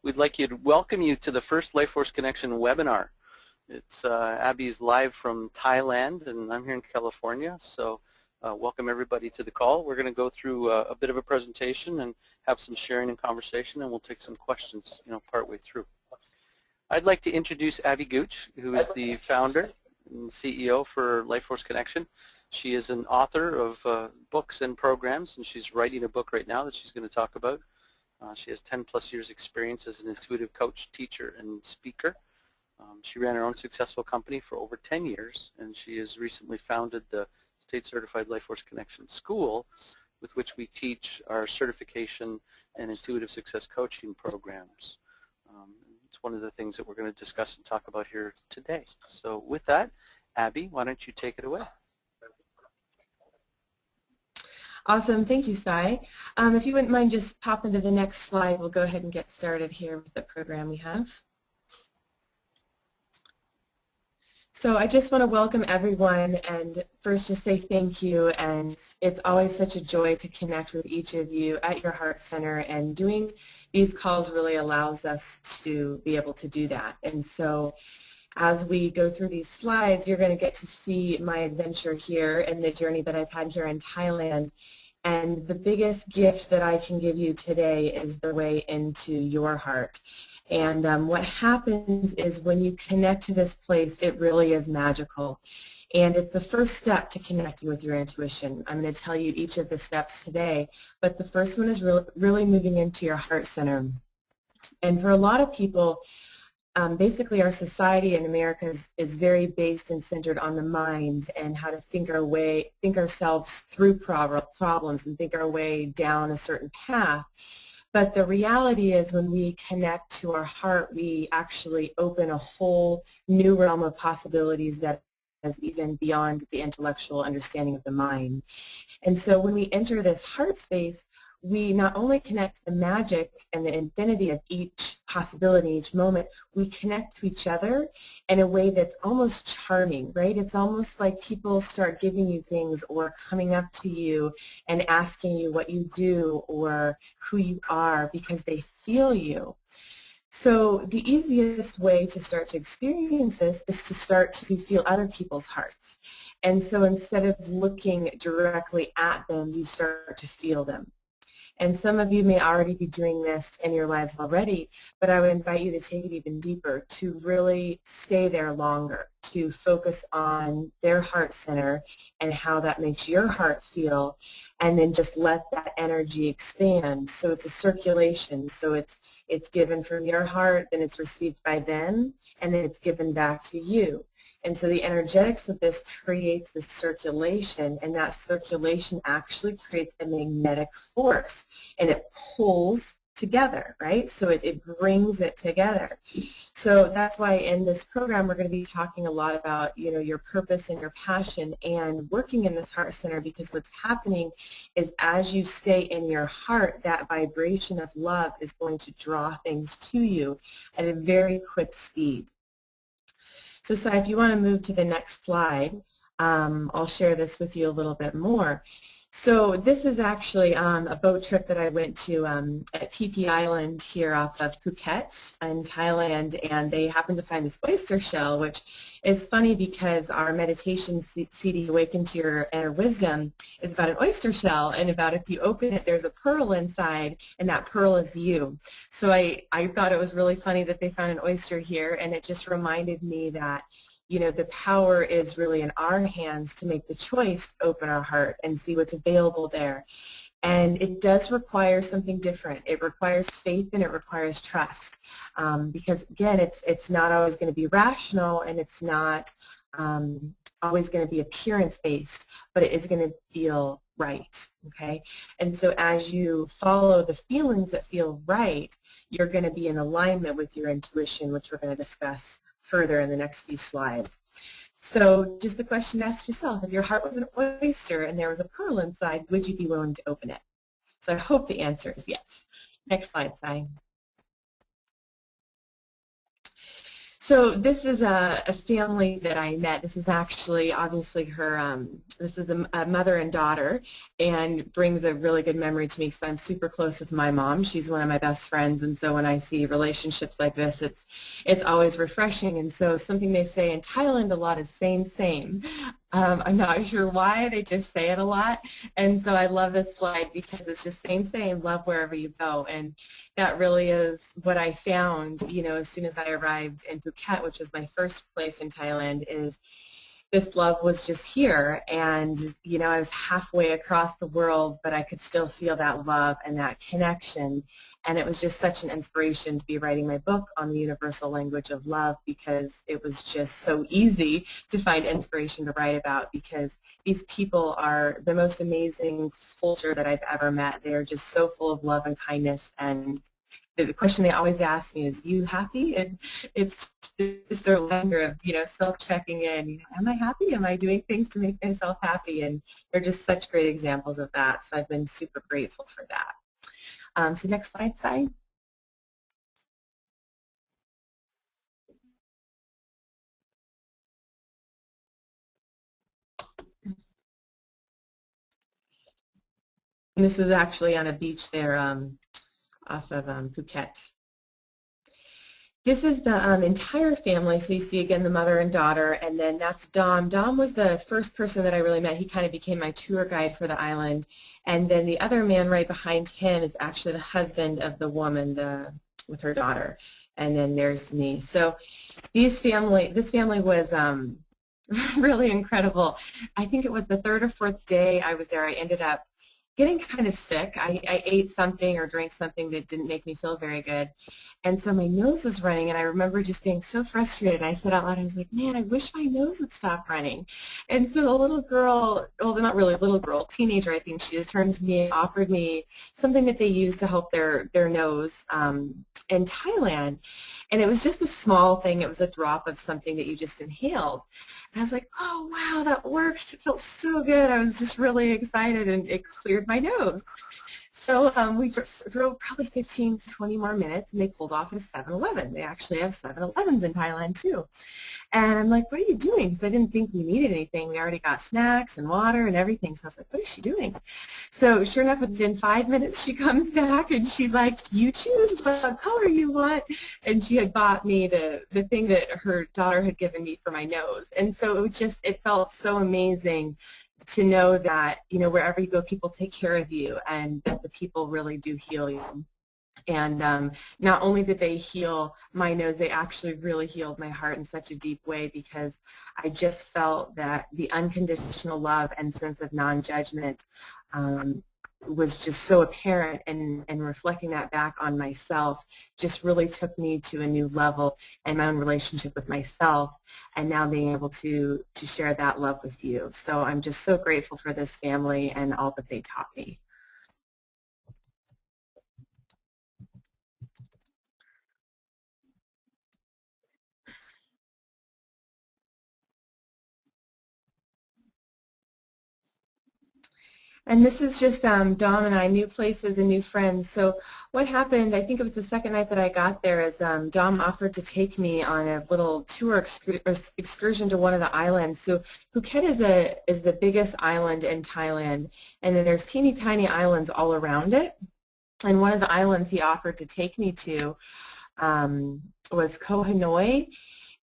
we'd like to welcome you to the first Life Force Connection webinar. It's Abby's live from Thailand, and I'm here in California. So welcome everybody to the call. We're going to go through a bit of a presentation and have some sharing and conversation, and we'll take some questions, partway through. I'd like to introduce Abby Gooch, who is the founder and CEO for Life Force Connection. She is an author of books and programs, and she's writing a book right now that she's going to talk about. She has 10+ years experience as an intuitive coach, teacher, and speaker. She ran her own successful company for over 10 years, and she has recently founded the State Certified Life Force Connection School, with which we teach our certification and intuitive success coaching programs. It's one of the things that we're going to discuss and talk about here today. So with that, Abby, why don't you take it away? Awesome. Thank you, Sai. If you wouldn't mind just popping to the next slide, we'll go ahead and get started here with the program we have. So I just want to welcome everyone and first just say thank you, and it's always such a joy to connect with each of you at your heart center, and doing these calls really allows us to be able to do that. And so as we go through these slides, you're going to get to see my adventure here and the journey that I've had here in Thailand. And the biggest gift that I can give you today is the way into your heart. And what happens is when you connect to this place, it really is magical. And it's the first step to connecting with your intuition. I'm going to tell you each of the steps today, but the first one is really moving into your heart center. And for a lot of people, basically our society in America is very based and centered on the mind and how to think ourselves through problems and think our way down a certain path. But the reality is when we connect to our heart, we actually open a whole new realm of possibilities that is even beyond the intellectual understanding of the mind. And so when we enter this heart space, we not only connect the magic and the infinity of each possibility, each moment, we connect to each other in a way that's almost charming, right? It's almost like people start giving you things or coming up to you and asking you what you do or who you are because they feel you. So the easiest way to start to experience this is to start to feel other people's hearts. And so instead of looking directly at them, you start to feel them. And some of you may already be doing this in your lives already, but I would invite you to take it even deeper, to really stay there longer, to focus on their heart center and how that makes your heart feel, and then just let that energy expand. So it's a circulation. So it's given from your heart, then it's received by them, and then it's given back to you. And so the energetics of this creates this circulation, and that circulation actually creates a magnetic force, and it pulls together, right? So it brings it together. So that's why in this program we're going to be talking a lot about, your purpose and your passion and working in this heart center, because what's happening is as you stay in your heart, that vibration of love is going to draw things to you at a very quick speed. So, Sai, if you want to move to the next slide, I'll share this with you a little bit more. So this is actually a boat trip that I went to at Phi Phi Island here off of Phuket in Thailand, and they happened to find this oyster shell, which is funny because our meditation CD, Awaken to Your Inner Wisdom, is about an oyster shell, and about if you open it, there's a pearl inside, and that pearl is you. So I thought it was really funny that they found an oyster here, and it just reminded me that the power is really in our hands to make the choice to open our heart and see what's available there. And it does require something different. It requires faith and it requires trust, because again, it's not always going to be rational, and it's not always going to be appearance-based, but it is going to feel right, okay? And so as you follow the feelings that feel right, you're going to be in alignment with your intuition, which we're going to discuss further in the next few slides. So just the question to ask yourself, if your heart was an oyster and there was a pearl inside, would you be willing to open it? So I hope the answer is yes. Next slide, Sai. So this is a family that I met. This is actually obviously her, this is a mother and daughter, and brings a really good memory to me because I'm super close with my mom. She's one of my best friends, and so when I see relationships like this, it's always refreshing. And so something they say in Thailand a lot is same, same. I'm not sure why, they just say it a lot. And so I love this slide because it's just same, same, love wherever you go. And that really is what I found, as soon as I arrived in Phuket, which was my first place in Thailand, is this love was just here. And, I was halfway across the world, but I could still feel that love and that connection. And it was just such an inspiration to be writing my book on the universal language of love, because it was just so easy to find inspiration to write about, because these people are the most amazing culture that I've ever met. They are just so full of love and kindness, and the question they always ask me is, you happy? And it's just a wonder of, self-checking in. Am I happy? Am I doing things to make myself happy? And they're just such great examples of that. So I've been super grateful for that. So next slide, Sai. And this was actually on a beach there off of Phuket. This is the entire family. So you see again the mother and daughter, and then that's Dom. Dom was the first person that I really met. He kind of became my tour guide for the island. And then the other man right behind him is actually the husband of the woman with her daughter. And then there's me. So this family was really incredible. I think it was the third or fourth day I was there. I ended up getting kind of sick. I ate something or drank something that didn't make me feel very good. And so my nose was running, and I remember just being so frustrated. I said out loud, I was like, man, I wish my nose would stop running. And so the little girl, well, not really a little girl, teenager, I think she just turned to me and offered me something that they use to help their nose in Thailand. And it was just a small thing. It was a drop of something that you just inhaled. And I was like, oh, wow, that worked. It felt so good. I was just really excited, and it cleared my nose. So we just drove probably 15 to 20 more minutes, and they pulled off at a 7-Eleven. They actually have 7-Elevens in Thailand, too. And I'm like, what are you doing? Because I didn't think we needed anything. We already got snacks and water and everything. So I was like, what is she doing? So sure enough, within 5 minutes, she comes back, and she's like, you choose what color you want. And she had bought me the thing that her daughter had given me for my nose. And so it felt so amazing to know that, wherever you go, people take care of you, and that the people really do heal you. And not only did they heal my nose, they actually really healed my heart in such a deep way, because I just felt that the unconditional love and sense of non-judgment was just so apparent, and reflecting that back on myself just really took me to a new level in my own relationship with myself, and now being able to share that love with you. So I'm just so grateful for this family and all that they taught me. And this is just Dom and I, new places and new friends. So what happened, I think it was the second night that I got there, is Dom offered to take me on a little tour excursion to one of the islands. So Phuket is the biggest island in Thailand, and then there's teeny tiny islands all around it. And one of the islands he offered to take me to was Koh Hanoi.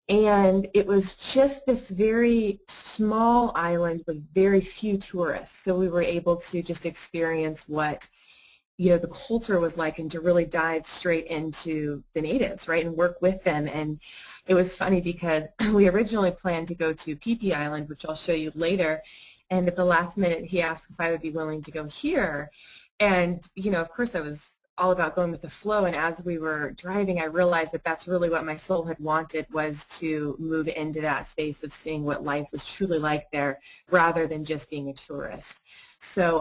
And it was just this very small island with very few tourists. So we were able to just experience what, the culture was like, and to really dive straight into the natives, right, and work with them. And it was funny because we originally planned to go to Phi Phi Island, which I'll show you later. And at the last minute, he asked if I would be willing to go here. And, of course I was all about going with the flow, and as we were driving, I realized that that's really what my soul had wanted, was to move into that space of seeing what life was truly like there, rather than just being a tourist. So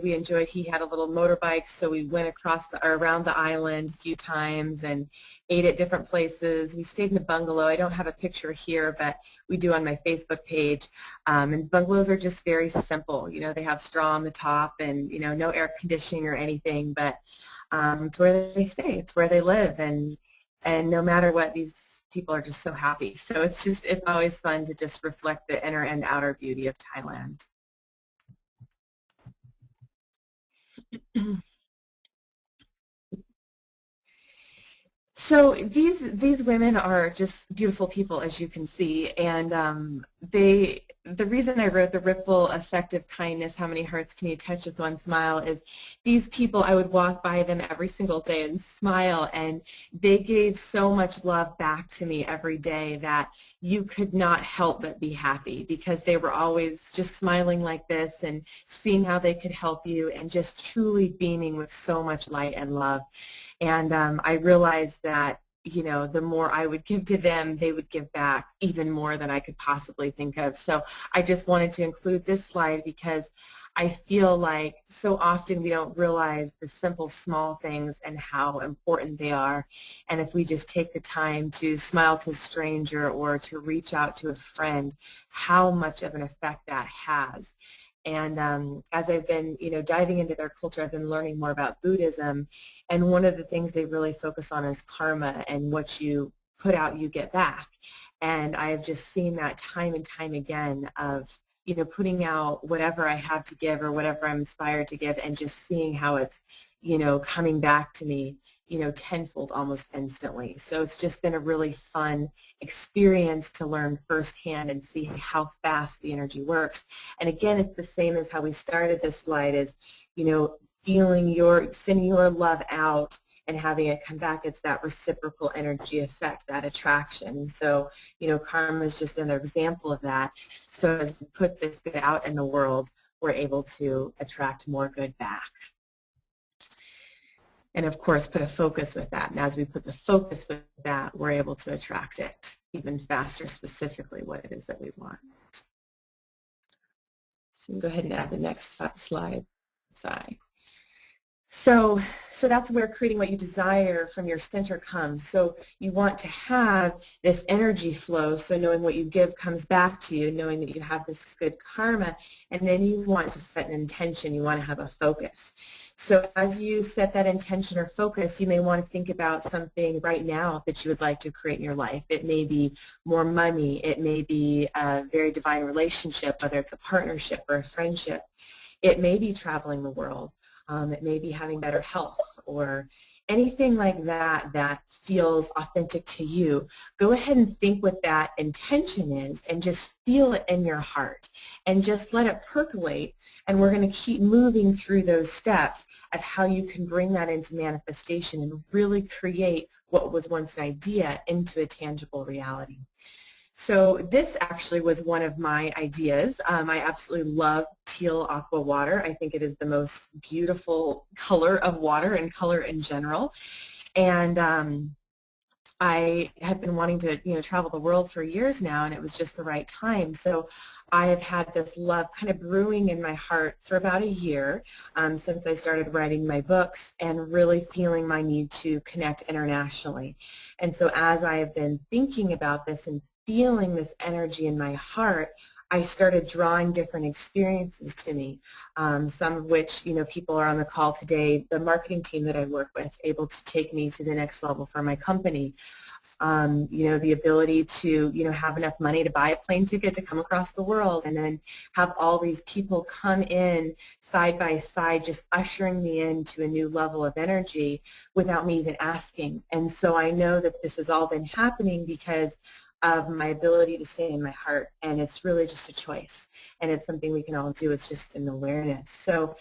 we enjoyed, he had a little motorbike, so we went around the island a few times and ate at different places. We stayed in a bungalow. I don't have a picture here, but we do on my Facebook page. And bungalows are just very simple. They have straw on the top, and, no air conditioning or anything, but it's where they stay. It's where they live, and no matter what these people are just so happy. So it's always fun to just reflect the inner and outer beauty of Thailand. So these women are just beautiful people, as you can see, and the reason I wrote the ripple effect of kindness, how many hearts can you touch with one smile, is these people, I would walk by them every single day and smile, and they gave so much love back to me every day that you could not help but be happy, because they were always just smiling like this and seeing how they could help you and just truly beaming with so much light and love. And I realized that, you know, the more I would give to them, they would give back even more than I could possibly think of. So I just wanted to include this slide because I feel like so often we don't realize the simple small things and how important they are. And if we just take the time to smile to a stranger or to reach out to a friend, how much of an effect that has. And as I've been, you know, diving into their culture, I've been learning more about Buddhism. And one of the things they really focus on is karma, and what you put out, you get back. And I've just seen that time and time again of, you know, putting out whatever I have to give or whatever I'm inspired to give, and just seeing how it's, you know, coming back to me, you know, tenfold almost instantly. So it's just been a really fun experience to learn firsthand and see how fast the energy works. And again, it's the same as how we started this slide, is, you know, sending your love out and having it come back. It's that reciprocal energy effect, that attraction. And so, you know, karma is just another example of that. So as we put this good out in the world, we're able to attract more good back. And of course, put a focus with that. And as we put the focus with that, we're able to attract it even faster, specifically what it is that we want. So go ahead and add the next slide. Sorry. So that's where creating what you desire from your center comes. So you want to have this energy flow, so knowing what you give comes back to you, knowing that you have this good karma, and then you want to set an intention. You want to have a focus. So as you set that intention or focus, you may want to think about something right now that you would like to create in your life. It may be more money. It may be a very divine relationship, whether it's a partnership or a friendship. It may be traveling the world. It may be having better health, or anything like that that feels authentic to you. Go ahead and think what that intention is and just feel it in your heart and just let it percolate, and we're going to keep moving through those steps of how you can bring that into manifestation and really create what was once an idea into a tangible reality. So this actually was one of my ideas. I absolutely love teal aqua water. I think it is the most beautiful color of water and color in general. And I have been wanting to, you know, travel the world for years now, and it was just the right time. So I have had this love kind of brewing in my heart for about a year since I started writing my books, and really feeling my need to connect internationally. And so as I have been thinking about this and feeling this energy in my heart, I started drawing different experiences to me, some of which, you know, people are on the call today, the marketing team that I work with, able to take me to the next level for my company. You know, the ability to, you know, have enough money to buy a plane ticket to come across the world, and then have all these people come in side by side, just ushering me into a new level of energy without me even asking. And so I know that this has all been happening because of my ability to stay in my heart, and it's really just a choice, and it's something we can all do. It's just an awareness. So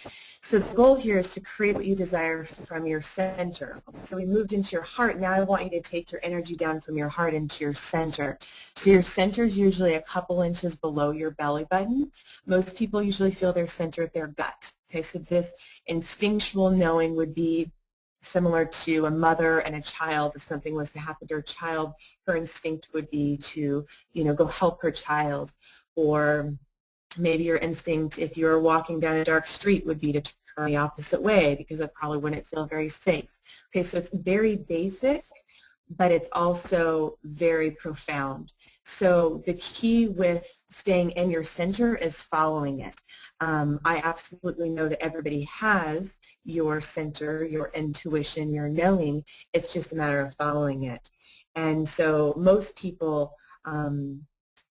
the goal here is to create what you desire from your center. So we moved into your heart. Now I want you to take your energy down from your heart into your center. So your center is usually a couple inches below your belly button. Most people usually feel their center at their gut. Okay, so this instinctual knowing would be similar to a mother and a child. If something was to happen to her child, her instinct would be to, you know, go help her child. Or maybe your instinct, if you're walking down a dark street, would be to turn the opposite way, because that probably wouldn't feel very safe. Okay, so it's very basic, but it's also very profound. So the key with staying in your center is following it. I absolutely know that everybody has your center, your intuition, your knowing. It's just a matter of following it. And so most people,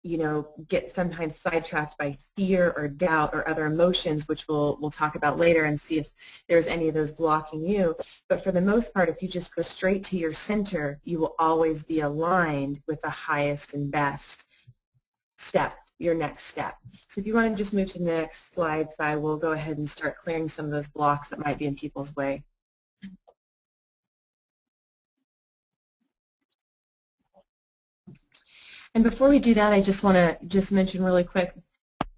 you know, get sometimes sidetracked by fear or doubt or other emotions, which we'll talk about later and see if there's any of those blocking you. But for the most part, if you just go straight to your center, you will always be aligned with the highest and best step, your next step. So if you want to just move to the next slide, I will go ahead and start clearing some of those blocks that might be in people's way. And before we do that, I just want to mention really quick,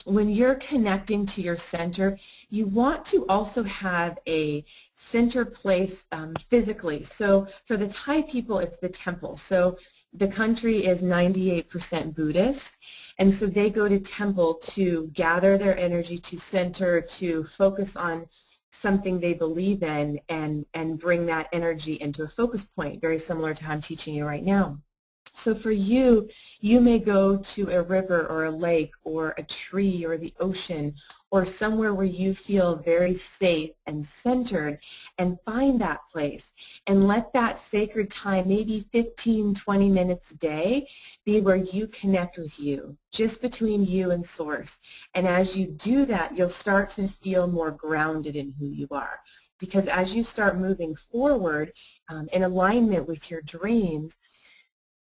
when you're connecting to your center, you want to also have a center place physically. So for the Thai people, it's the temple. So the country is 98% Buddhist, and so they go to temple to gather their energy, to center, to focus on something they believe in, and bring that energy into a focus point, very similar to how I'm teaching you right now. So for you, you may go to a river or a lake or a tree or the ocean or somewhere where you feel very safe and centered, and find that place and let that sacred time, maybe 15, 20 minutes a day, be where you connect with you, just between you and Source. And as you do that, you'll start to feel more grounded in who you are. Because as you start moving forward in alignment with your dreams,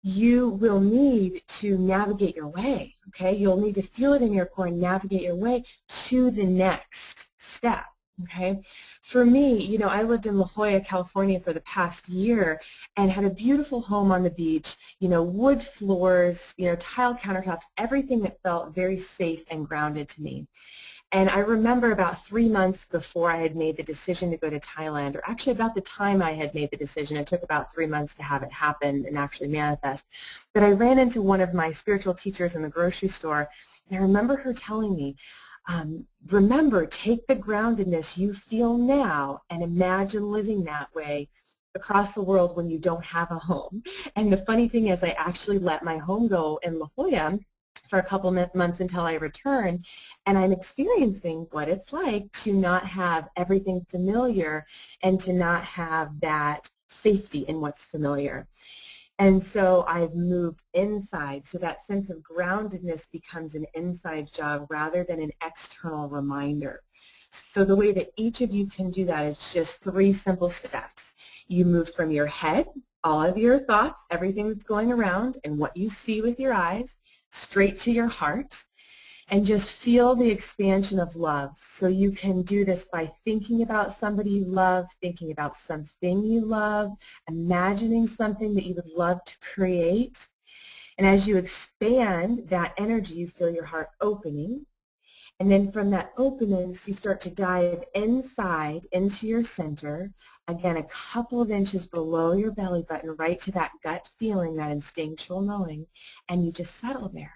you will need to navigate your way, okay? You'll need to feel it in your core and navigate your way to the next step, okay? For me, you know, I lived in La Jolla, California for the past year and had a beautiful home on the beach, you know, wood floors, you know, tile countertops, everything that felt very safe and grounded to me. And I remember about 3 months before I had made the decision to go to Thailand, or actually about the time I had made the decision, it took about 3 months to have it happen and actually manifest, but I ran into one of my spiritual teachers in the grocery store, and I remember her telling me, remember, take the groundedness you feel now and imagine living that way across the world when you don't have a home. And the funny thing is, I actually let my home go in La Jolla for a couple months until I return, and I'm experiencing what it's like to not have everything familiar and to not have that safety in what's familiar. And so I've moved inside, so that sense of groundedness becomes an inside job rather than an external reminder. So the way that each of you can do that is just 3 simple steps. You move from your head, all of your thoughts, everything that's going around, and what you see with your eyes, straight to your heart, and just feel the expansion of love. So you can do this by thinking about somebody you love, thinking about something you love, imagining something that you would love to create. And as you expand that energy, you feel your heart opening. And then from that openness, you start to dive inside into your center, again, a couple of inches below your belly button, right to that gut feeling, that instinctual knowing, and you just settle there.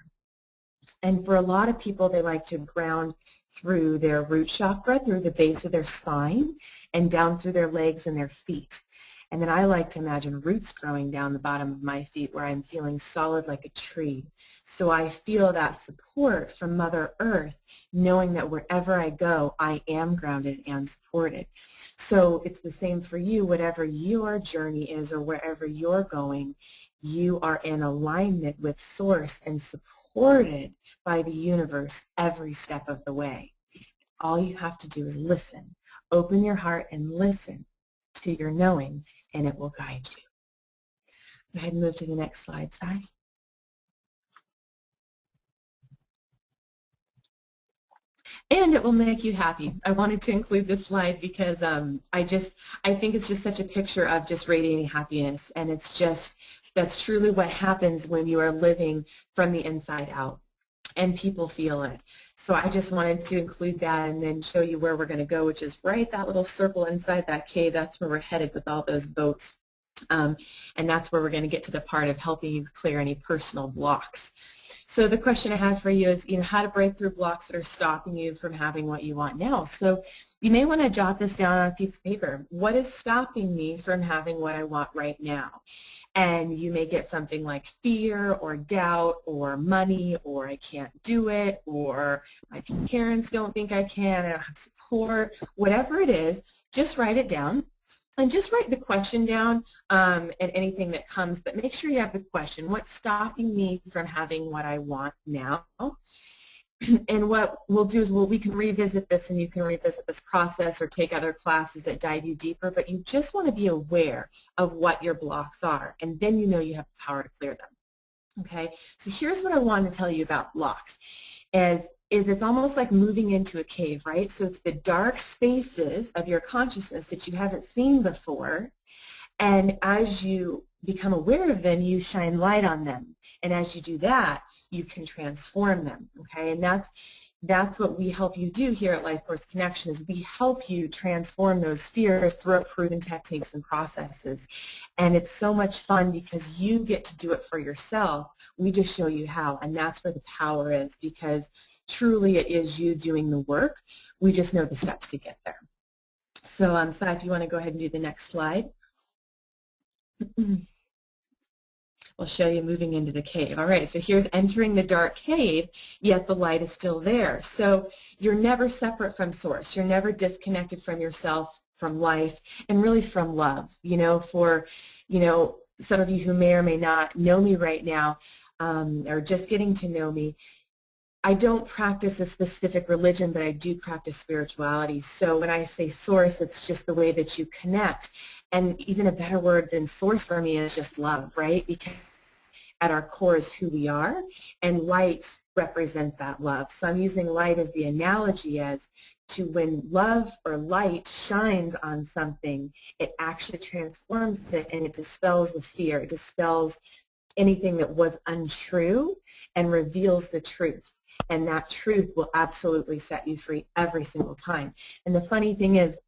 And for a lot of people, they like to ground through their root chakra, through the base of their spine, and down through their legs and their feet. And then I like to imagine roots growing down the bottom of my feet where I'm feeling solid like a tree. So I feel that support from Mother Earth, knowing that wherever I go, I am grounded and supported. So it's the same for you. Whatever your journey is or wherever you're going, you are in alignment with Source and supported by the universe every step of the way. All you have to do is listen. Open your heart and listen to your knowing, and it will guide you. Go ahead and move to the next slide, Sai. And it will make you happy. I wanted to include this slide because I think it's just such a picture of just radiating happiness, and it's just, that's truly what happens when you are living from the inside out, and people feel it. So I just wanted to include that and then show you where we're going to go, which is right that little circle inside that cave. That's where we're headed with all those boats. And that's where we're going to get to the part of helping you clear any personal blocks. So the question I have for you is, how to break through blocks that are stopping you from having what you want now. So you may want to jot this down on a piece of paper. What is stopping me from having what I want right now? And you may get something like fear or doubt or money or I can't do it or my parents don't think I can, I don't have support, whatever it is, just write it down. And just write the question down and anything that comes, but make sure you have the question. What's stopping me from having what I want now? And what we'll do is we can revisit this, and you can revisit this process or take other classes that dive you deeper, but you just want to be aware of what your blocks are, and then you know you have the power to clear them. Okay, so here's what I want to tell you about blocks. Is it's almost like moving into a cave, right? So it's the dark spaces of your consciousness that you haven't seen before, and as you become aware of them, you shine light on them. And as you do that, you can transform them, okay? And that's what we help you do here at Life Course Connection, is we help you transform those fears through proven techniques and processes. And it's so much fun because you get to do it for yourself. We just show you how, and that's where the power is, because truly it is you doing the work. We just know the steps to get there. So, Sai, if you want to go ahead and do the next slide. We'll show you moving into the cave. All right, so here's entering the dark cave, yet the light is still there. So you're never separate from Source. You're never disconnected from yourself, from life, and really from love. You know, for, you know, some of you who may or may not know me right now, or just getting to know me, I don't practice a specific religion, but I do practice spirituality. So when I say Source, it's just the way that you connect. And even a better word than Source for me is just love, right? Because at our core is who we are, and light represents that love. So I'm using light as the analogy as to when love or light shines on something, it actually transforms it, and it dispels the fear. It dispels anything that was untrue and reveals the truth. And that truth will absolutely set you free every single time. And the funny thing is,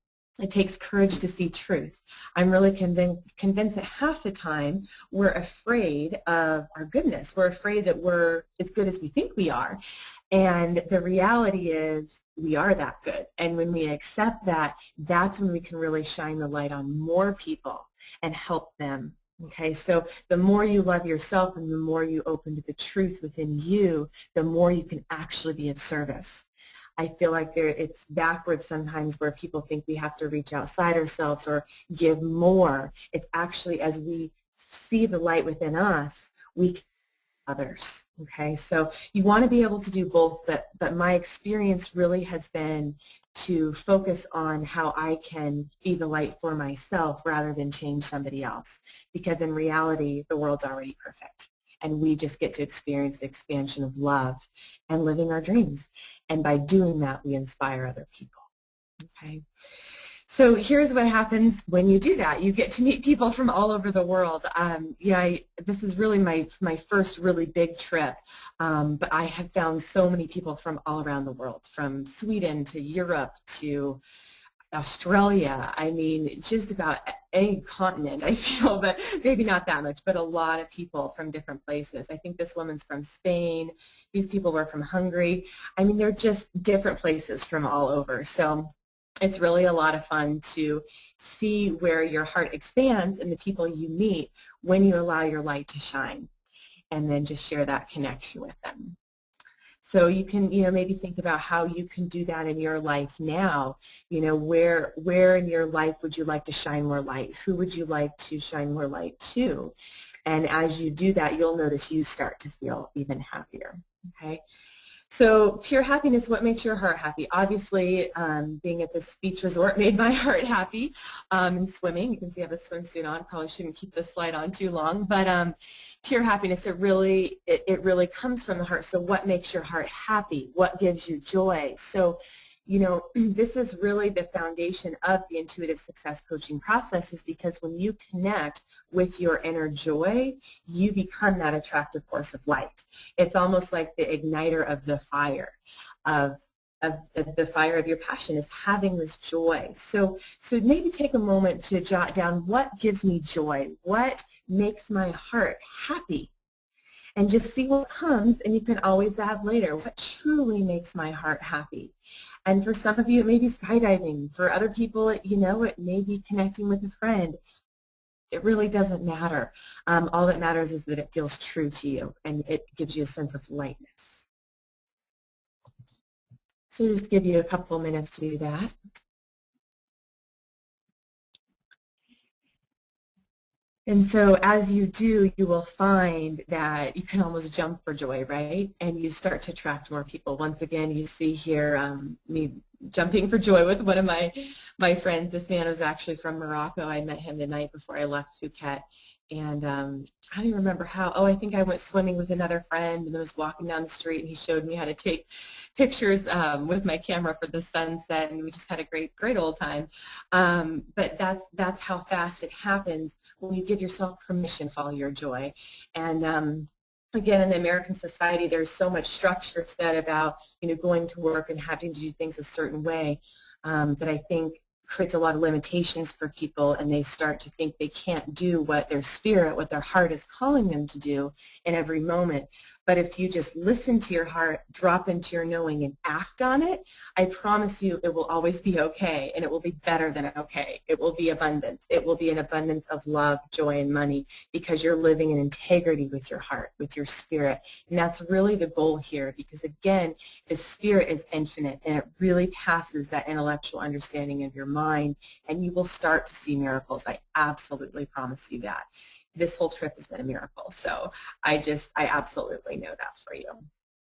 it takes courage to see truth. I'm really convinced that half the time we're afraid of our goodness. We're afraid that we're as good as we think we are. And the reality is we are that good. And when we accept that, that's when we can really shine the light on more people and help them. Okay, so the more you love yourself and the more you open to the truth within you, the more you can actually be of service. I feel like it's backwards sometimes, where people think we have to reach outside ourselves or give more. It's actually, as we see the light within us, we can help others. Okay, so you want to be able to do both, but my experience really has been to focus on how I can be the light for myself rather than change somebody else, because in reality the world's already perfect. And we just get to experience the expansion of love and living our dreams. And by doing that, we inspire other people. Okay. So here's what happens when you do that. You get to meet people from all over the world. This is really my first really big trip, but I have found so many people from all around the world, from Sweden to Europe to Australia. I mean, just about any continent, I feel, but maybe not that much, but a lot of people from different places. I think this woman's from Spain. These people were from Hungary. I mean, they're just different places from all over. So it's really a lot of fun to see where your heart expands and the people you meet when you allow your light to shine, and then just share that connection with them. So you can, maybe think about how you can do that in your life now. Where in your life would you like to shine more light? Who would you like to shine more light to? And as you do that, you'll notice you start to feel even happier. Okay. So pure happiness, what makes your heart happy? Obviously, being at this beach resort made my heart happy. And swimming, you can see I have a swimsuit on. Probably shouldn't keep this slide on too long, but pure happiness, it really comes from the heart. So what makes your heart happy? What gives you joy? So, this is really the foundation of the intuitive success coaching process, is because when you connect with your inner joy, you become that attractive force of light. It's almost like the igniter of the fire, of the fire of your passion is having this joy. So maybe take a moment to jot down, what gives me joy? What makes my heart happy? and just see what comes, and you can always add later, what truly makes my heart happy? And for some of you, it may be skydiving. For other people, it may be connecting with a friend. It really doesn't matter. All that matters is that it feels true to you, and it gives you a sense of lightness. So just give you a couple of minutes to do that. And so as you do, you will find that you can almost jump for joy, right? And you start to attract more people. Once again, you see here me jumping for joy with one of my friends. This man was actually from Morocco. I met him the night before I left Phuket. And I don't even remember how. Oh, I think I went swimming with another friend and I was walking down the street, and he showed me how to take pictures with my camera for the sunset, and we just had a great old time. But that's how fast it happens when you give yourself permission to follow your joy. And again, in the American society, there's so much structure said about going to work and having to do things a certain way that I think creates a lot of limitations for people, and they start to think they can't do what their spirit, what their heart is calling them to do in every moment. But if you just listen to your heart, drop into your knowing, and act on it, I promise you it will always be okay, and it will be better than okay. It will be abundance. It will be an abundance of love, joy, and money, because you're living in integrity with your heart, with your spirit. And that's really the goal here, because again, the spirit is infinite, and it really passes that intellectual understanding of your mind, and you will start to see miracles. I absolutely promise you that. This whole trip has been a miracle, so I absolutely know that for you.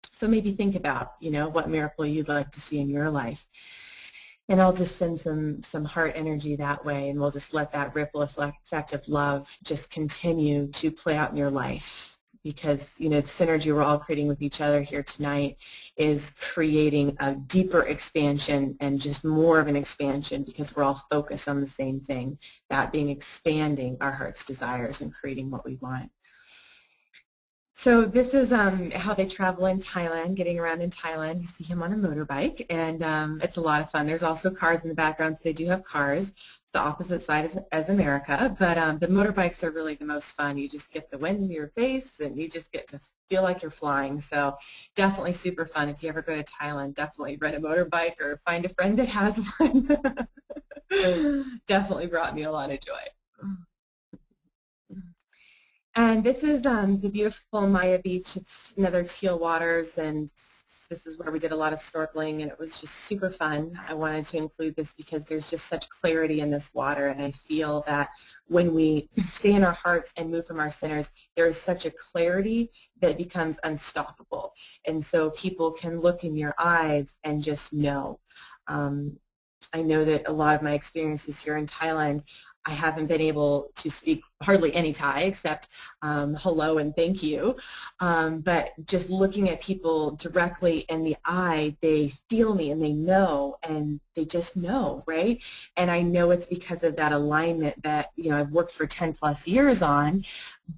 So maybe think about, what miracle you'd like to see in your life. And I'll just send some heart energy that way, and we'll just let that ripple effect of love just continue to play out in your life. Because, the synergy we're all creating with each other here tonight is creating a deeper expansion and just more of an expansion, because we're all focused on the same thing, that being expanding our heart's desires and creating what we want. So this is how they travel in Thailand, getting around in Thailand. You see him on a motorbike, and it's a lot of fun. There's also cars in the background, so they do have cars. It's the opposite side as America, but the motorbikes are really the most fun. You just get the wind in your face, and you just get to feel like you're flying. So definitely super fun. If you ever go to Thailand, definitely rent a motorbike or find a friend that has one. Definitely brought me a lot of joy. And this is the beautiful Maya Beach. It's another teal waters, and this is where we did a lot of snorkeling, and it was just super fun. I wanted to include this because there's just such clarity in this water, and I feel that when we stay in our hearts and move from our centers, there is such a clarity that becomes unstoppable. And so people can look in your eyes and just know. I know that a lot of my experiences here in Thailand, I haven't been able to speak hardly any Thai except hello and thank you. But just looking at people directly in the eye, they feel me and they know, and they just know, right? And I know it's because of that alignment that, I've worked for 10 plus years on,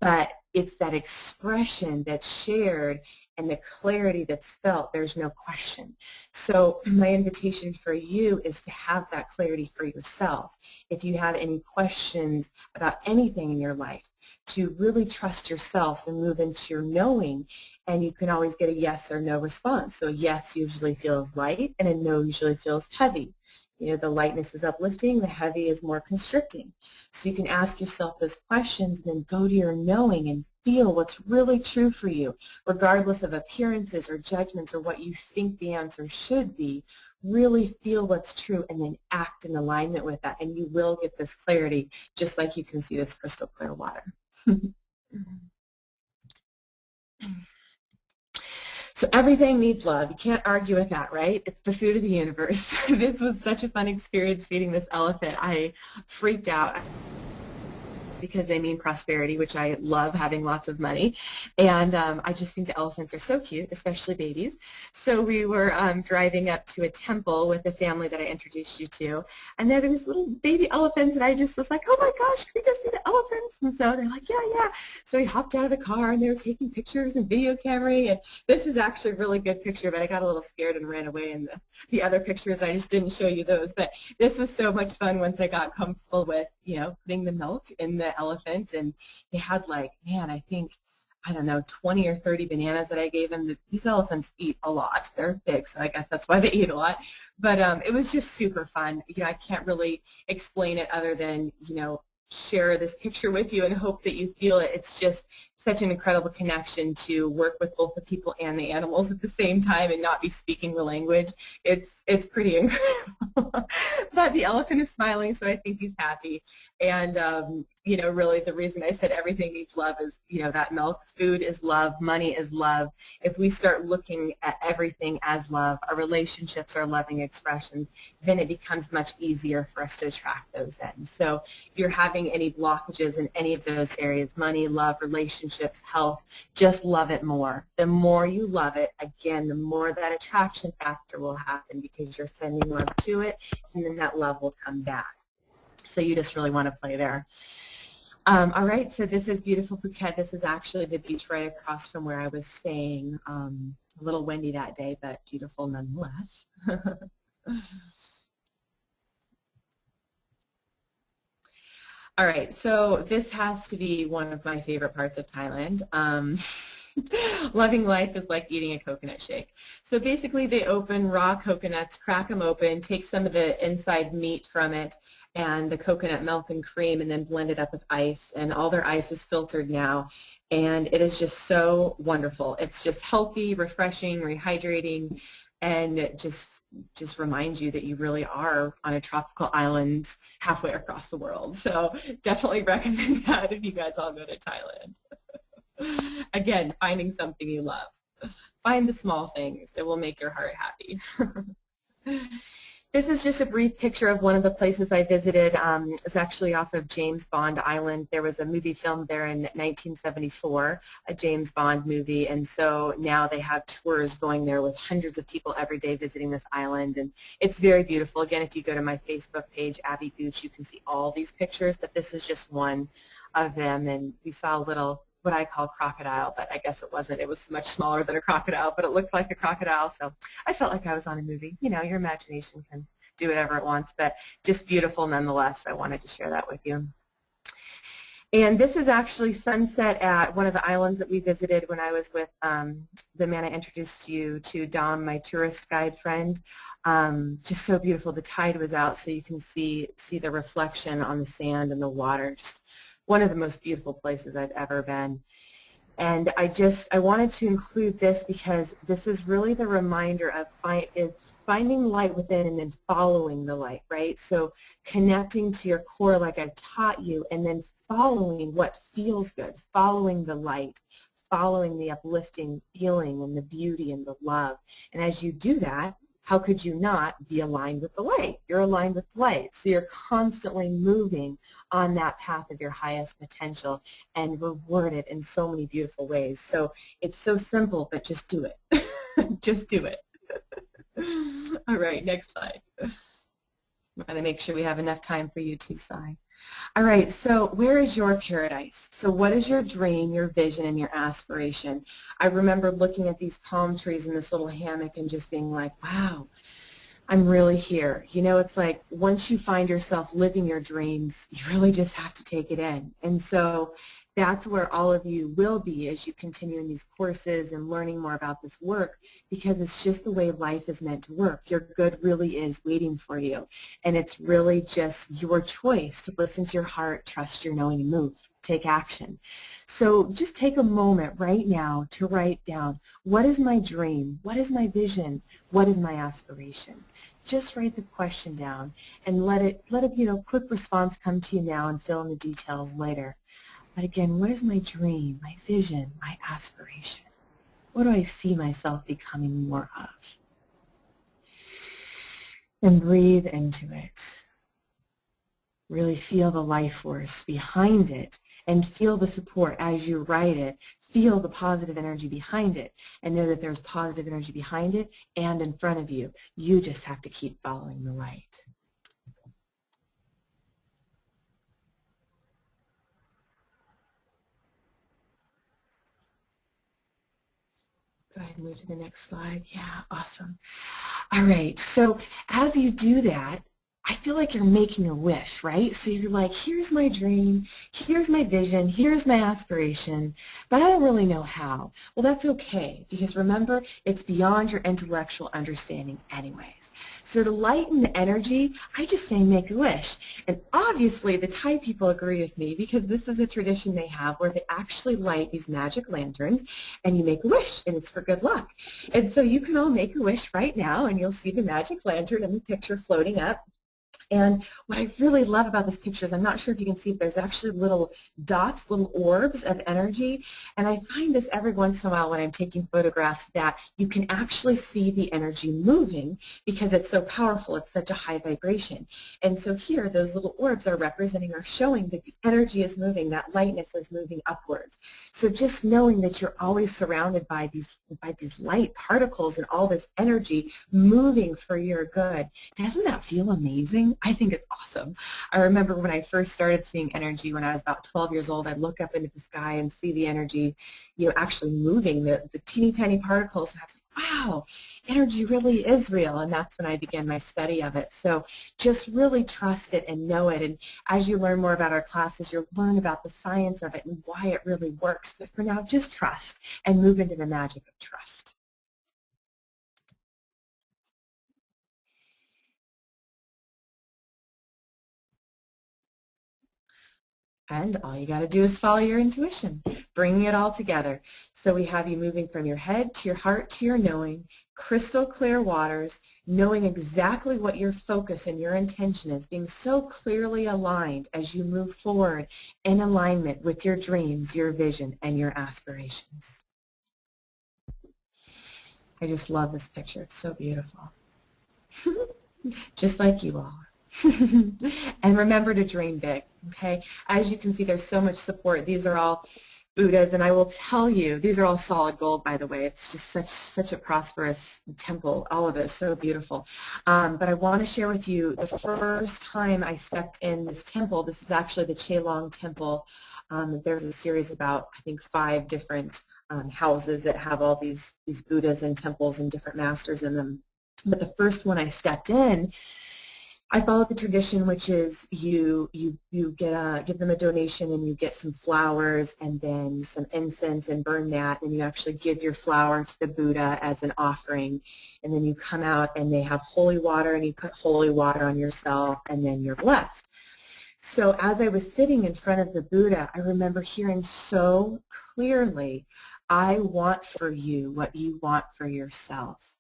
but it's that expression that's shared and the clarity that's felt. There's no question. So my invitation for you is to have that clarity for yourself. If you have any questions about anything in your life, to really trust yourself and move into your knowing, and you can always get a yes or no response. So a yes usually feels light, and a no usually feels heavy. The lightness is uplifting, the heavy is more constricting. So you can ask yourself those questions and then go to your knowing and feel what's really true for you, regardless of appearances or judgments or what you think the answer should be. Really feel what's true and then act in alignment with that, and you will get this clarity, just like you can see this crystal clear water. So everything needs love. You can't argue with that, right? It's the food of the universe. This was such a fun experience feeding this elephant. I freaked out because they mean prosperity, which I love, having lots of money. And I just think the elephants are so cute, especially babies. So we were driving up to a temple with the family that I introduced you to. And there was little baby elephants, and I just was like, oh my gosh, can we go see the elephants? And so they're like, yeah. So we hopped out of the car, and they were taking pictures and video cameraing. And this is actually a really good picture, but I got a little scared and ran away. And the other pictures, I just didn't show you those. But this was so much fun once I got comfortable with, putting the milk in the elephant. And they had, like, man, I think I don't know, 20 or 30 bananas that I gave him. These elephants eat a lot. They're big, so I guess that's why they eat a lot. But it was just super fun. You know, I can't really explain it other than, you know, share this picture with you and hope that you feel it. It's just such an incredible connection to work with both the people and the animals at the same time and not be speaking the language. It's pretty incredible. But the elephant is smiling, so I think he's happy. And you know, really the reason I said everything needs love is, you know, that milk. Food is love. Money is love. If we start looking at everything as love, our relationships are loving expressions, then it becomes much easier for us to attract those in. So if you're having any blockages in any of those areas, money, love, relationships, health, just love it more. The more you love it, again, the more that attraction factor will happen because you're sending love to it, and then that love will come back. So you just really want to play there. All right, so this is beautiful Phuket. This is actually the beach right across from where I was staying. A little windy that day, but beautiful nonetheless. All right, so this has to be one of my favorite parts of Thailand. Loving life is like eating a coconut shake. So basically they open raw coconuts, crack them open, take some of the inside meat from it and the coconut milk and cream and then blend it up with ice. And all their ice is filtered now. And it is just so wonderful. It's just healthy, refreshing, rehydrating, and it just reminds you that you really are on a tropical island halfway across the world. So definitely recommend that if you guys all go to Thailand. Again, finding something you love. Find the small things. It will make your heart happy. This is just a brief picture of one of the places I visited. It's actually off of James Bond Island. There was a movie filmed there in 1974, a James Bond movie, and so now they have tours going there with hundreds of people every day visiting this island, and it's very beautiful. Again, if you go to my Facebook page, Abby Gooch, you can see all these pictures, but this is just one of them, and we saw a little what I call crocodile, but I guess it wasn't. It was much smaller than a crocodile, but it looked like a crocodile, so I felt like I was on a movie. You know, your imagination can do whatever it wants, but just beautiful nonetheless. I wanted to share that with you. And this is actually sunset at one of the islands that we visited when I was with the man I introduced you to, Dom, my tourist guide friend. Just so beautiful. The tide was out, so you can see the reflection on the sand and the water. Just one of the most beautiful places I've ever been. And I wanted to include this because this is really the reminder of finding light within and then following the light, right? So connecting to your core like I've taught you and then following what feels good, following the light, following the uplifting feeling and the beauty and the love. And as you do that, how could you not be aligned with the light? You're aligned with the light. So you're constantly moving on that path of your highest potential and rewarded in so many beautiful ways. So it's so simple, but just do it. Just do it. All right, next slide. I'm going to make sure we have enough time for you to sign. All right, so where is your paradise? So what is your dream, your vision, and your aspiration? I remember looking at these palm trees in this little hammock and just being like, wow, I'm really here. You know, it's like once you find yourself living your dreams, you really just have to take it in. And so that's where all of you will be as you continue in these courses and learning more about this work, because it's just the way life is meant to work. Your good really is waiting for you, and it's really just your choice to listen to your heart, trust your knowing, and move. Take action. So just take a moment right now to write down, what is my dream? What is my vision? What is my aspiration? Just write the question down and let it quick response come to you now and fill in the details later. But again, what is my dream, my vision, my aspiration? What do I see myself becoming more of? And breathe into it. Really feel the life force behind it and feel the support as you write it. Feel the positive energy behind it and know that there's positive energy behind it and in front of you. You just have to keep following the light. Go ahead and move to the next slide. Yeah, awesome. All right, so as you do that, I feel like you're making a wish, right? So you're like, here's my dream, here's my vision, here's my aspiration, but I don't really know how. Well, that's okay, because remember, it's beyond your intellectual understanding anyways. So to lighten the energy, I just say make a wish. And obviously the Thai people agree with me, because this is a tradition they have where they actually light these magic lanterns and you make a wish, and it's for good luck. And so you can all make a wish right now, and you'll see the magic lantern in the picture floating up. And what I really love about this picture is, I'm not sure if you can see, but there's actually little dots, little orbs of energy. And I find this every once in a while when I'm taking photographs, that you can actually see the energy moving because it's so powerful. It's such a high vibration. And so here, those little orbs are representing or showing that the energy is moving, that lightness is moving upwards. So just knowing that you're always surrounded by these light particles and all this energy moving for your good, doesn't that feel amazing? I think it's awesome. I remember when I first started seeing energy when I was about 12 years old, I'd look up into the sky and see the energy, actually moving, the teeny tiny particles, and I was like, wow, energy really is real, and that's when I began my study of it. So just really trust it and know it, and as you learn more about our classes, you'll learn about the science of it and why it really works. But for now, just trust and move into the magic of trust. And all you got to do is follow your intuition, bringing it all together. So we have you moving from your head to your heart to your knowing, crystal clear waters, knowing exactly what your focus and your intention is, being so clearly aligned as you move forward in alignment with your dreams, your vision, and your aspirations. I just love this picture. It's so beautiful. Just like you all. And remember to dream big, okay? As you can see, there's so much support. These are all Buddhas, and I will tell you, these are all solid gold, by the way. It's just such a prosperous temple. All of it is so beautiful. But I want to share with you the first time I stepped in this temple. This is actually the Chelong Temple. There's a series about, I think, 5 different houses that have all these Buddhas and temples and different masters in them. But the first one I stepped in, I follow the tradition, which is you give them a donation, and you get some flowers and then some incense and burn that, and you actually give your flower to the Buddha as an offering, and then you come out and they have holy water, and you put holy water on yourself, and then you're blessed. So as I was sitting in front of the Buddha, I remember hearing so clearly, I want for you what you want for yourself.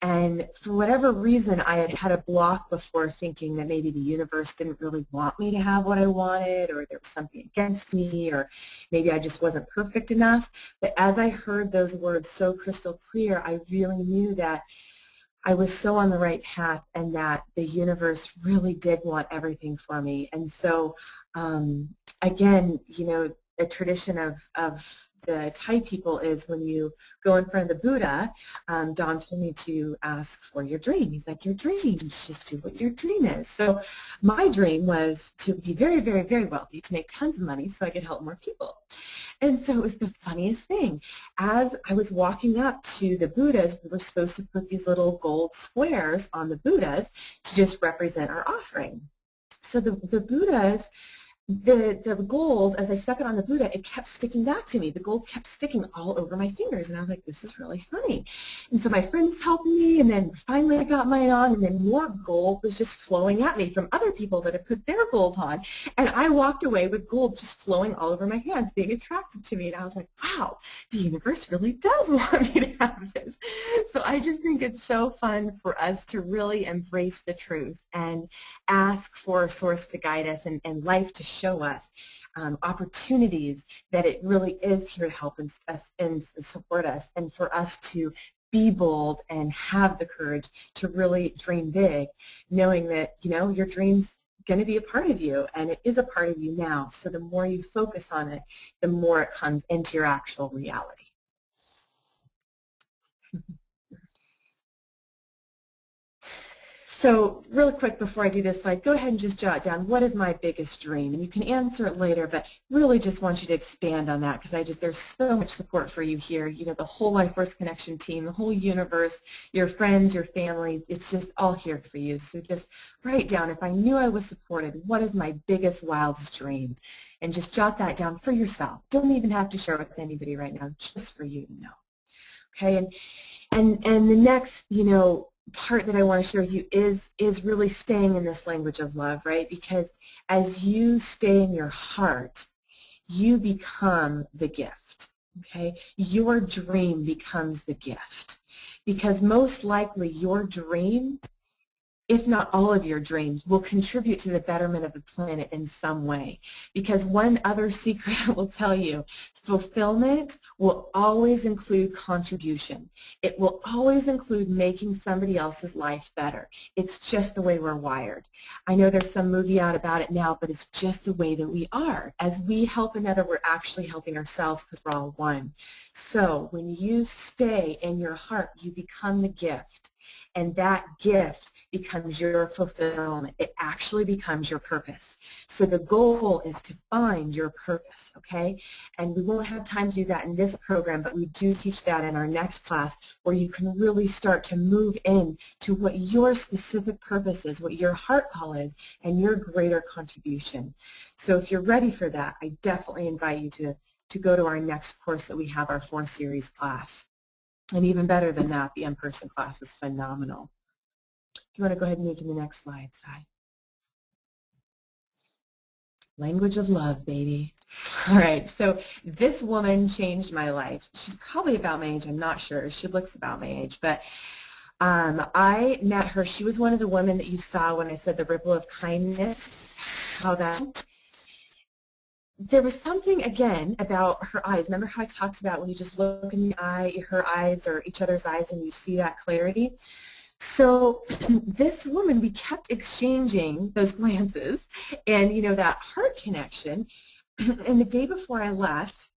And for whatever reason, I had had a block before, thinking that maybe the universe didn't really want me to have what I wanted, or there was something against me, or maybe I just wasn't perfect enough. But as I heard those words so crystal clear, I really knew that I was so on the right path, and that the universe really did want everything for me. And so, again, a tradition of the Thai people is, when you go in front of the Buddha, Don told me to ask for your dream. He's like, your dream, just do what your dream is. So my dream was to be very, very, very wealthy, to make tons of money so I could help more people. And so it was the funniest thing. As I was walking up to the Buddhas, we were supposed to put these little gold squares on the Buddhas to just represent our offering. So the Buddhas, the gold, as I stuck it on the Buddha, it kept sticking back to me. The gold kept sticking all over my fingers, and I was like, this is really funny. And so my friend was helping me, and then finally I got mine on, and then more gold was just flowing at me from other people that had put their gold on. And I walked away with gold just flowing all over my hands, being attracted to me. And I was like, wow, the universe really does want me to have this. So I just think it's so fun for us to really embrace the truth and ask for a source to guide us, and life to show us opportunities that it really is here to help us and support us, and for us to be bold and have the courage to really dream big, knowing that, your dream's going to be a part of you, and it is a part of you now. So the more you focus on it, the more it comes into your actual reality. So real quick before I do this slide, go ahead and just jot down what is my biggest dream, and you can answer it later, but really just want you to expand on that because there's so much support for you here. You know, the whole Life Force Connection team, the whole universe, your friends, your family, it's just all here for you. So just write down, if I knew I was supported, what is my biggest, wildest dream? And just jot that down for yourself. Don't even have to share it with anybody right now, just for you to know. Okay, and the next, you know, part that I want to share with you is really staying in this language of love, right? Because as you stay in your heart, you become the gift, okay? Your dream becomes the gift. Because most likely your dream, if not all of your dreams, will contribute to the betterment of the planet in some way. Because one other secret I will tell you, fulfillment will always include contribution. It will always include making somebody else's life better. It's just the way we're wired. I know there's some movie out about it now, but it's just the way that we are. As we help another, we're actually helping ourselves because we're all one. So when you stay in your heart, you become the gift. And that gift becomes your fulfillment. It actually becomes your purpose. So the goal is to find your purpose, okay? And we won't have time to do that in this program, but we do teach that in our next class where you can really start to move in to what your specific purpose is, what your heart call is, and your greater contribution. So if you're ready for that, I definitely invite you to go to our next course that we have, our 4-series class. And even better than that, the in-person class is phenomenal. If you want to go ahead and move to the next slide, Sai. Language of love, baby. All right, so this woman changed my life. She's probably about my age, I'm not sure. She looks about my age, but I met her. She was one of the women that you saw when I said the ripple of kindness, how that... There was something, again, about her eyes. Remember how I talked about when you just look in the eye, her eyes or each other's eyes, and you see that clarity? So this woman, we kept exchanging those glances and, you know, that heart connection. And the day before I left,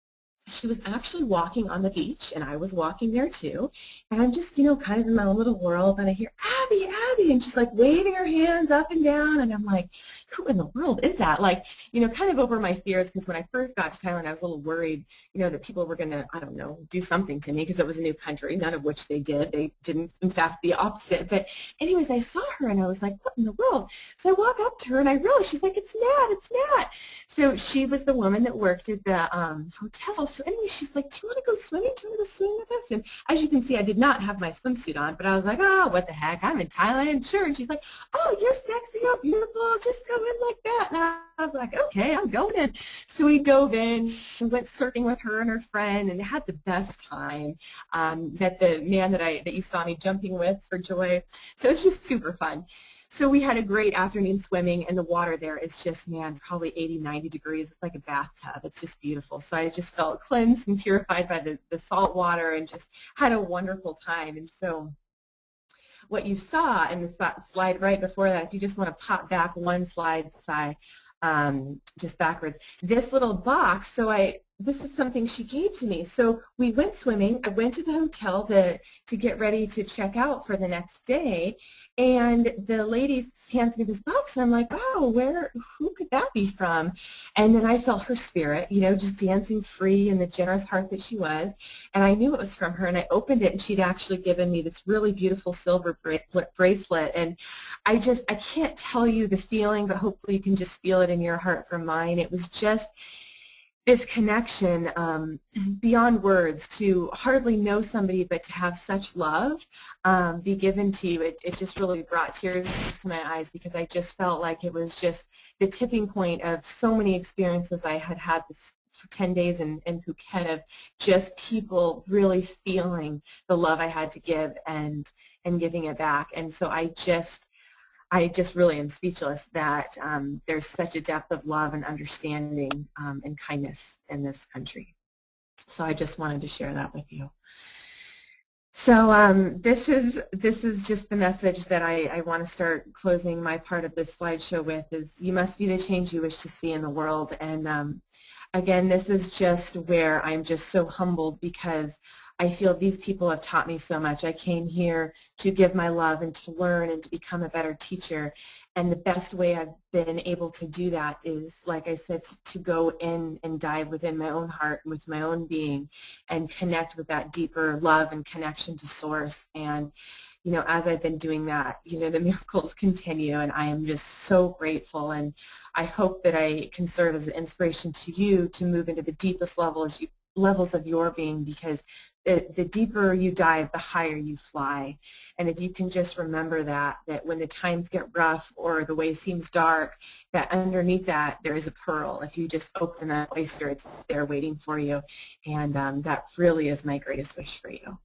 she was actually walking on the beach, and I was walking there too. And I'm just, you know, kind of in my own little world, and I hear, Abby, Abby, and she's like waving her hands up and down, and I'm like, who in the world is that? Like, you know, kind of over my fears, because when I first got to Thailand, I was a little worried, you know, that people were going to, I don't know, do something to me because it was a new country, none of which they did. They didn't, in fact, the opposite. But anyways, I saw her, and I was like, what in the world? So I walk up to her, and I realized, she's like, it's Nat, it's Nat. So she was the woman that worked at the hotel. So anyway, she's like, do you want to go swimming? Do you want to go swimming with us? And as you can see, I did not have my swimsuit on, but I was like, oh, what the heck? I'm in Thailand, sure. And she's like, oh, you're sexy, you're beautiful, just go in like that. And I was like, okay, I'm going in. So we dove in and went surfing with her and her friend and had the best time. Met the man that you saw me jumping with for joy. So it's just super fun. So we had a great afternoon swimming, and the water there is just, man, probably 80, 90 degrees. It's like a bathtub. It's just beautiful. So I just felt cleansed and purified by the salt water and just had a wonderful time. And so what you saw in the slide right before that, if you just want to pop back one slide, just backwards, this little box, this is something she gave to me. So we went swimming. I went to the hotel to get ready to check out for the next day, and the lady hands me this box, and I'm like, oh, who could that be from? And then I felt her spirit, you know, just dancing free in the generous heart that she was, and I knew it was from her, and I opened it, and she'd actually given me this really beautiful silver bracelet, and I can't tell you the feeling, but hopefully you can just feel it in your heart from mine. It was just this connection beyond words, to hardly know somebody but to have such love be given to you. It just really brought tears to my eyes, because I just felt like it was just the tipping point of so many experiences I had this for 10 days in Phuket, of just people really feeling the love I had to give and giving it back. And so I just really am speechless that there's such a depth of love and understanding and kindness in this country. So I just wanted to share that with you. So this is just the message that I want to start closing my part of this slideshow with, is you must be the change you wish to see in the world. And again, this is just where I'm just so humbled, because I feel these people have taught me so much. I came here to give my love and to learn and to become a better teacher. And the best way I've been able to do that is, like I said, to go in and dive within my own heart, with my own being, and connect with that deeper love and connection to Source. And as I've been doing that, the miracles continue, and I am just so grateful. And I hope that I can serve as an inspiration to you to move into the deepest levels of your being, because the deeper you dive, the higher you fly. And if you can just remember that when the times get rough or the way seems dark, that underneath that there is a pearl. If you just open that oyster, it's there waiting for you. And that really is my greatest wish for you.